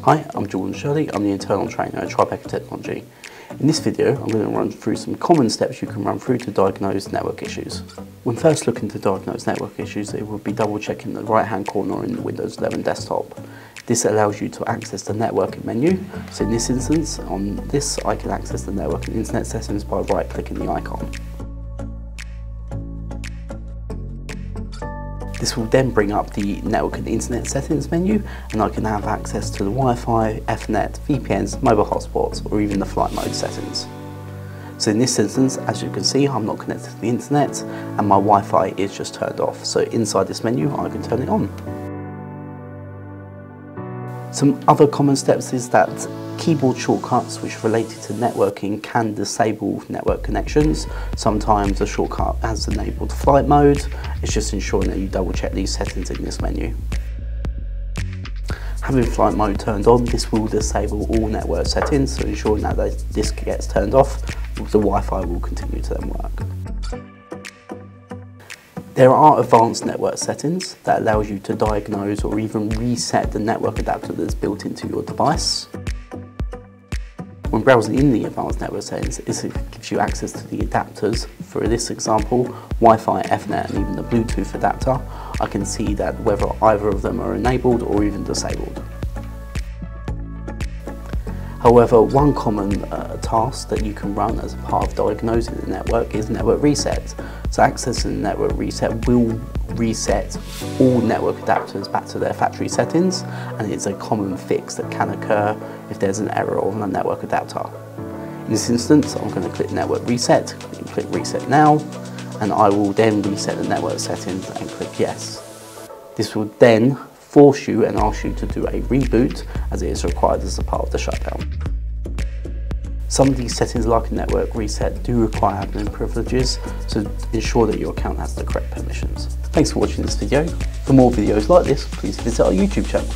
Hi, I'm Jordan Shirley. I'm the internal trainer at Tribeca Technology. In this video, I'm going to run through some common steps you can run through to diagnose network issues. When first looking to diagnose network issues, it would be double checking the right hand corner in the Windows 11 desktop. This allows you to access the networking menu. So in this instance, on this, I can access the network and internet settings by right clicking the icon. This will then bring up the network and internet settings menu, and I can have access to the Wi-Fi, Ethernet, VPNs, mobile hotspots, or even the flight mode settings. So in this instance, as you can see, I'm not connected to the internet and my Wi-Fi is just turned off. So inside this menu, I can turn it on. Some other common steps is that keyboard shortcuts which are related to networking can disable network connections. Sometimes a shortcut has enabled flight mode. It's just ensuring that you double check these settings in this menu. Having flight mode turned on, this will disable all network settings, so ensuring that this gets turned off, the Wi-Fi will continue to then work. There are advanced network settings that allows you to diagnose or even reset the network adapter that's built into your device. When browsing in the advanced network settings, it gives you access to the adapters. For this example, Wi-Fi, Ethernet and even the Bluetooth adapter, I can see that whether either of them are enabled or even disabled. However, one common task that you can run as a part of diagnosing the network is network reset. So accessing the network reset will reset all network adapters back to their factory settings, and it's a common fix that can occur if there's an error on a network adapter. In this instance, I'm going to click network reset, click reset now, and I will then reset the network settings and click yes. This will then force you and ask you to do a reboot, as it is required as a part of the shutdown. Some of these settings, like a network reset, do require admin privileges, so ensure that your account has the correct permissions. Thanks for watching this video. For more videos like this, please visit our YouTube channel.